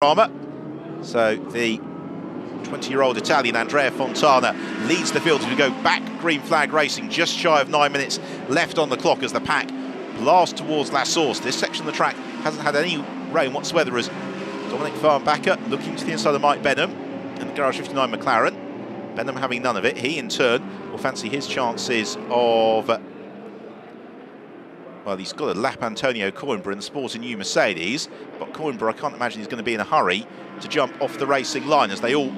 Spa-Francorchamps. So the 20-year-old Italian Andrea Fontana leads the field as we go back green flag racing, just shy of 9 minutes left on the clock as the pack blasts towards La Source. This section of the track hasn't had any rain whatsoever as Dominic Farbacher looking to the inside of Mike Benham and the Garage 59 McLaren. Benham having none of it. He in turn will fancy his chances of, well, he's got to lap Antonio Coimbra in the sporting new Mercedes, but Coimbra, I can't imagine he's going to be in a hurry to jump off the racing line as they all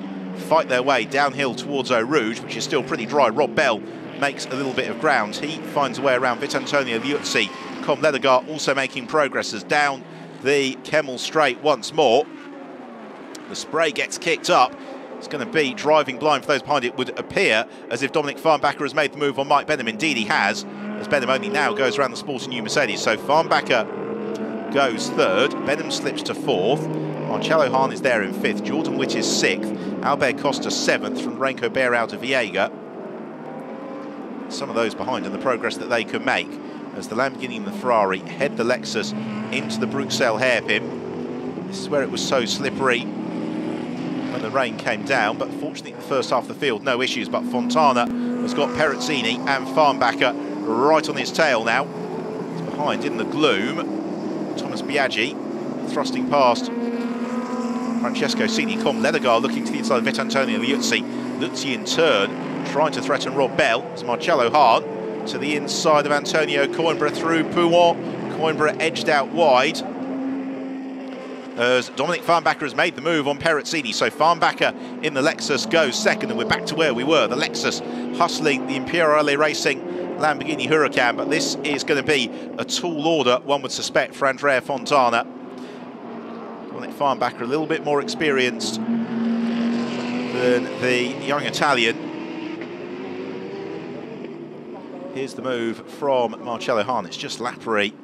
fight their way downhill towards Eau Rouge, which is still pretty dry. Rob Bell makes a little bit of ground. He finds a way around Antonio Liuzzi. Com Ledegaard also making progress as down the Kemmel Straight once more. The spray gets kicked up. It's going to be driving blind for those behind. It would appear as if Dominic Farbacher has made the move on Mike Benham. Indeed he has, as Benham only now goes around the sporting new Mercedes. So Farbacher goes third, Benham slips to fourth, Marcello Hahn is there in fifth, Jordan Witt is sixth, Albert Costa seventh from the Renko Bear out of Viega. Some of those behind and the progress that they can make as the Lamborghini and the Ferrari head the Lexus into the Bruxelles hairpin. This is where it was so slippery when the rain came down, but fortunately in the first half of the field no issues, but Fontana has got Perezzini and Farbacher right on his tail now. It's behind in the gloom. Thomas Biaggi thrusting past Francesco Cini. Com Ledegaard looking to the inside of Antonio Liuzzi. Liuzzi in turn trying to threaten Rob Bell as Marcello Hahn to the inside of Antonio Coimbra through Pouon. Coimbra edged out wide as Dominic Farbacher has made the move on Perezzini. So Farbacher in the Lexus goes second, and we're back to where we were. The Lexus hustling the Imperiale Racing Lamborghini Huracan, but this is going to be a tall order, one would suspect, for Andrea Fontana. Dominic Farbacher a little bit more experienced than the young Italian. Here's the move from Marcello Hahn. It's just lappery.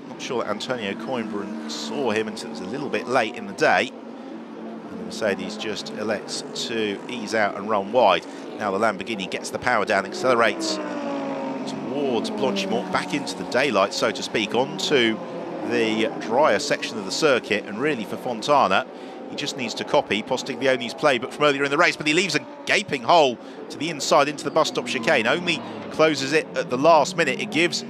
Not sure that Antonio Coimbra saw him until it was a little bit late in the day. And the Mercedes just elects to ease out and run wide. Now the Lamborghini gets the power down, accelerates towards Blanchimont, back into the daylight, so to speak, onto the drier section of the circuit. And really for Fontana, he just needs to copy Postiglioni's playbook from earlier in the race, but he leaves a gaping hole to the inside into the bus stop chicane, only closes it at the last minute. It gives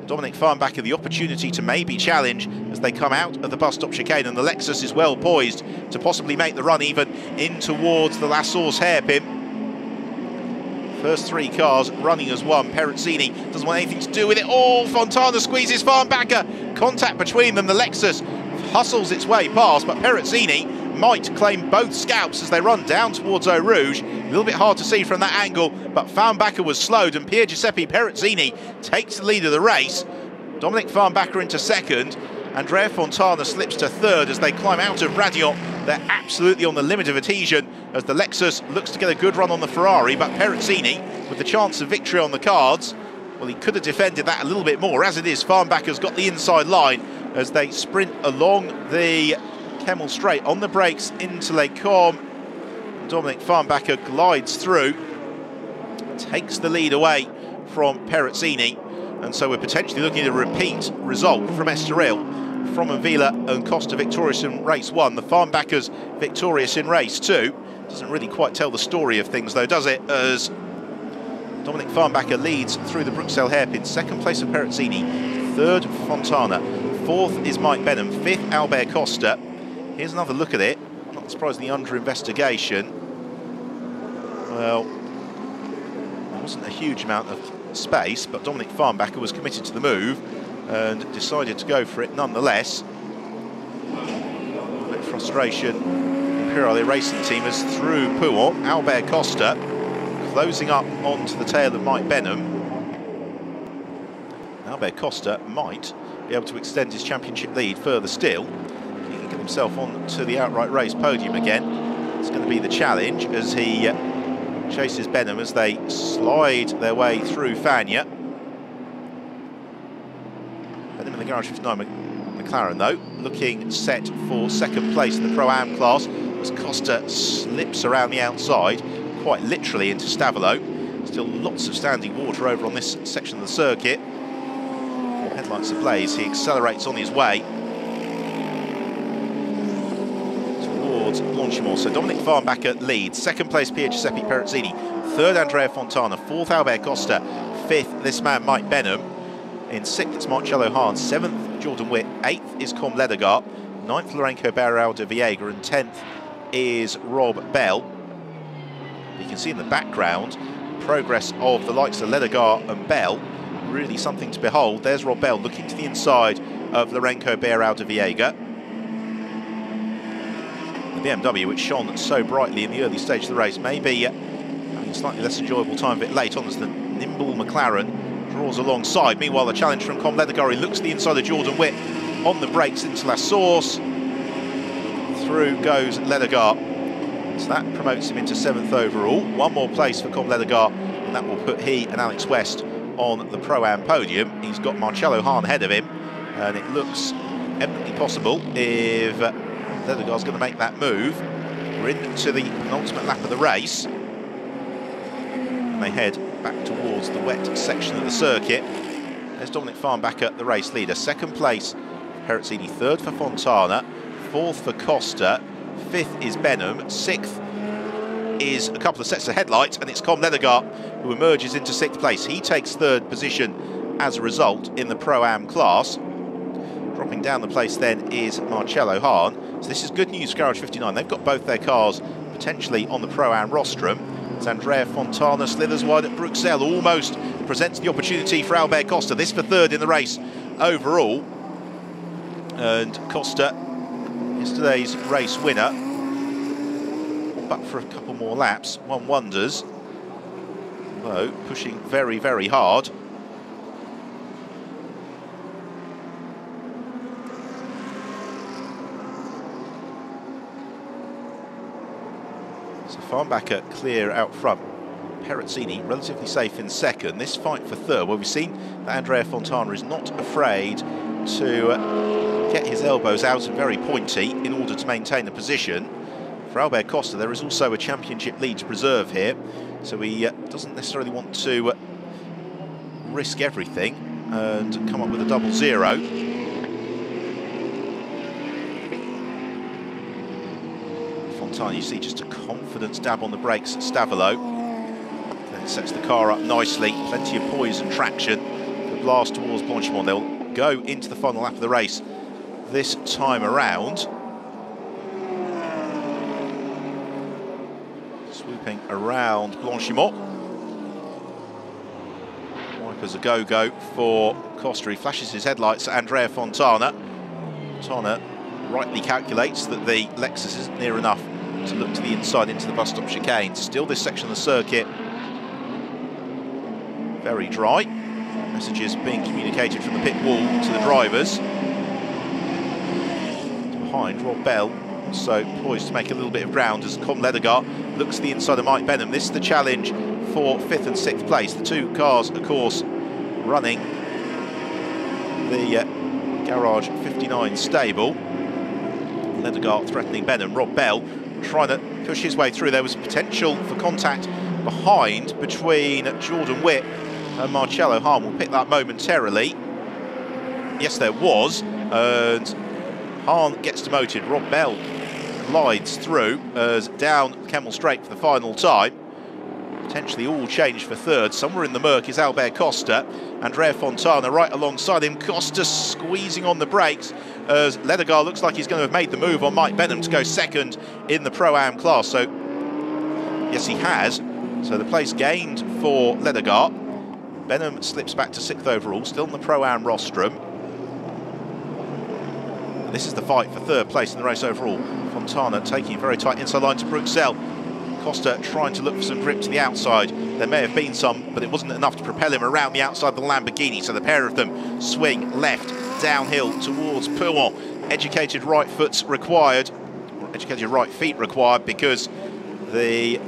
Dominic Farbacher the opportunity to maybe challenge as they come out of the bus stop chicane, and the Lexus is well poised to possibly make the run even in towards the La Source hairpin. First three cars running as one. Perezzini doesn't want anything to do with it. Oh, Fontana squeezes Farbacher. Contact between them. The Lexus hustles its way past, but Perezzini might claim both scalps as they run down towards Eau Rouge. A little bit hard to see from that angle, but Farbacher was slowed, and Pier Giuseppe Perezzini takes the lead of the race. Dominic Farbacher into second. Andrea Fontana slips to third as they climb out of Radion. They're absolutely on the limit of adhesion as the Lexus looks to get a good run on the Ferrari, but Perezzini, with the chance of victory on the cards, well, he could have defended that a little bit more. As it is, Farbacher's got the inside line as they sprint along the Kemmel Straight on the brakes into Les Combes. Dominic Farbacher glides through, takes the lead away from Perezzini, and so we're potentially looking at a repeat result from Estoril. From Avila and Costa victorious in race one, the Farbacher's victorious in race two. Doesn't really quite tell the story of things though, does it? As Dominic Farbacher leads through the Bruxelles hairpin. Second place for Perezzini, third Fontana, fourth is Mike Benham, fifth Albert Costa. Here's another look at it, not surprisingly under investigation. Well, there wasn't a huge amount of space, but Dominic Farbacher was committed to the move and decided to go for it nonetheless. A bit of frustration. Imperiale Racing Team is through Pouon. Albert Costa closing up onto the tail of Mike Benham. Albert Costa might be able to extend his championship lead further still. He can get himself on to the outright race podium again. It's going to be the challenge as he chases Benham as they slide their way through Fagnes. Benham in the Garage 59 McLaren though, looking set for second place in the Pro-Am class as Costa slips around the outside, quite literally into Stavelot. Still lots of standing water over on this section of the circuit. Headlights ablaze, he accelerates on his way. towards Blanchimont. So Dominic Farbacher leads. Second place, Pier Giuseppe Perezzini. Third, Andrea Fontana. Fourth, Albert Costa. Fifth, this man, Mike Benham. In sixth, it's Marcello Hahn. Seventh, Jordan Witt. Eighth is Com Ledegaard. Ninth, Lourenco Barral de Viega. And 10th is Rob Bell. You can see in the background progress of the likes of Ledegaard and Bell. Really something to behold. There's Rob Bell looking to the inside of Lourenco Barral de Viega. The BMW, which shone so brightly in the early stage of the race, maybe having a slightly less enjoyable time a bit late on as the nimble McLaren draws alongside. Meanwhile, the challenge from Com Ledegaard, he looks to the inside of Jordan Witt on the brakes into La Source. Through goes Ledegaard. So that promotes him into 7th overall. One more place for Com Ledegaard, and that will put he and Alex West on the Pro-Am podium. He's got Marcello Hahn ahead of him, and it looks eminently possible if Ledegaard's going to make that move. We're into the penultimate lap of the race, and they head back towards the wet section of the circuit. There's Dominic Farbacher, the race leader. Second place, Perezzini. Third for Fontana. Fourth for Costa. Fifth is Benham. Sixth is a couple of sets of headlights, and it's Com Ledegaard who emerges into 6th place. He takes 3rd position as a result in the Pro-Am class. Dropping down the place then is Marcello Hahn. So this is good news for Garage 59. They've got both their cars potentially on the Pro-Am rostrum. As Andrea Fontana slithers wide at Bruxelles, almost presents the opportunity for Albert Costa. This for 3rd in the race overall. And Costa, yesterday's race winner, but for a couple more laps, one wonders, although pushing very, very hard. So Farbacher clear out front. Perezzini relatively safe in 2nd. This fight for 3rd, well, we've seen that Andrea Fontana is not afraid to get his elbows out and very pointy in order to maintain the position. For Albert Costa, there is also a championship lead to preserve here, so he doesn't necessarily want to risk everything and come up with a double zero. Fontana, you see just a confidence dab on the brakes at Stavelot. Then it sets the car up nicely, plenty of poise and traction. The blast towards Blanchimont. They'll go into the final lap of the race this time around. Swooping around Blanchimont. Wipers a go-go for Costa. He flashes his headlights at Andrea Fontana. Fontana rightly calculates that the Lexus isn't near enough to look to the inside into the bus stop chicane. Still this section of the circuit very dry. Messages being communicated from the pit wall to the drivers. Behind, Rob Bell also poised to make a little bit of ground as Com Ledegaard looks to the inside of Mike Benham. This is the challenge for 5th and 6th place. The two cars, of course, running the Garage 59 stable. Ledegaard threatening Benham. Rob Bell trying to push his way through. There was potential for contact behind between Jordan Witt and Marcello Hahn. We'll pick that momentarily. Yes, there was. And Hahn gets demoted. Rob Bell glides through as down Kemmel Straight for the final time. Potentially all changed for 3rd. Somewhere in the murk is Albert Costa. Andrea Fontana right alongside him. Costa squeezing on the brakes as Ledegaard looks like he's going to have made the move on Mike Benham to go 2nd in the Pro-Am class. So, yes, he has. So the place gained for Ledegaard. Benham slips back to 6th overall, still in the Pro-Am rostrum. And this is the fight for 3rd place in the race overall. Fontana taking very tight inside line to Bruxelles. Costa trying to look for some grip to the outside. There may have been some, but it wasn't enough to propel him around the outside of the Lamborghini. So the pair of them swing left, downhill towards Pouan. Educated right foot's required, or educated right feet required, because the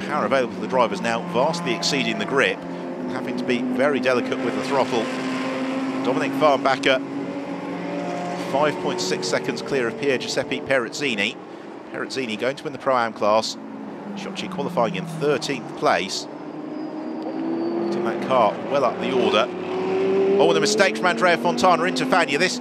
power available to the drivers now vastly exceeding the grip and having to be very delicate with the throttle. Dominic Farbacher, 5.6 seconds clear of Pier Giuseppe Perezzini. Perezzini going to win the Pro-Am class. Shochi qualifying in 13th place. Putting that car well up the order. Oh, and a mistake from Andrea Fontana into Fagna. This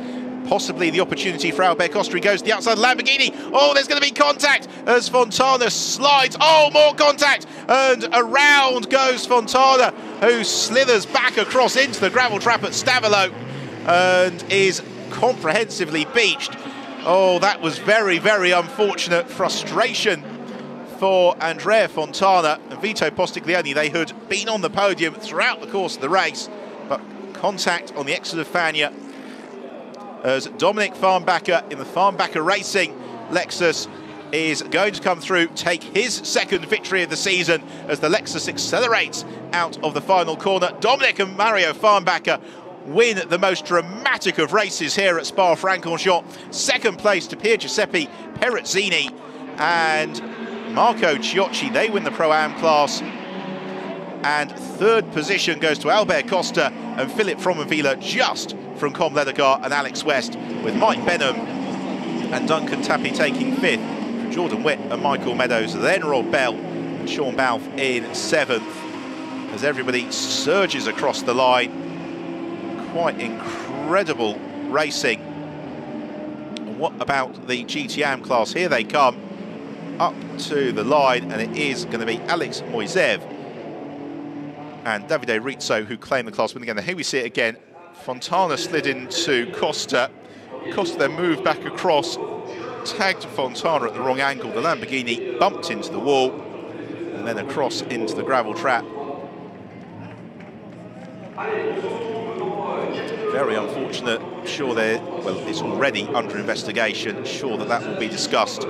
possibly the opportunity for Albert Costa. He goes to the outside Lamborghini. Oh, there's going to be contact as Fontana slides. Oh, more contact. And around goes Fontana, who slithers back across into the gravel trap at Stavolo and is comprehensively beached. Oh, that was very, very unfortunate. Frustration for Andrea Fontana and Vito Postiglione. They had been on the podium throughout the course of the race, but contact on the exit of Fagnes as Dominic Farbacher in the Farbacher Racing Lexus is going to come through, take his second victory of the season as the Lexus accelerates out of the final corner. Dominic and Mario Farbacher win the most dramatic of races here at Spa-Francorchamps. Second place to Pier Giuseppe Perezzini and Marco Ciocci. They win the Pro-Am class. And third position goes to Albert Costa and Philip Fromenvilla, just from Com Ledegar and Alex West, with Mike Benham and Duncan Tappy taking fifth, Jordan Witt and Michael Meadows, then Rob Bell and Sean Balfe in seventh, as everybody surges across the line. Quite incredible racing. And what about the GTM class? Here they come up to the line, and it is going to be Alex Moiseev and Davide Rizzo who claim the class win again. And here we see it again. Fontana slid into Costa. Costa then moved back across, tagged Fontana at the wrong angle. The Lamborghini bumped into the wall and then across into the gravel trap. Very unfortunate. Sure, well, it's already under investigation. Sure that will be discussed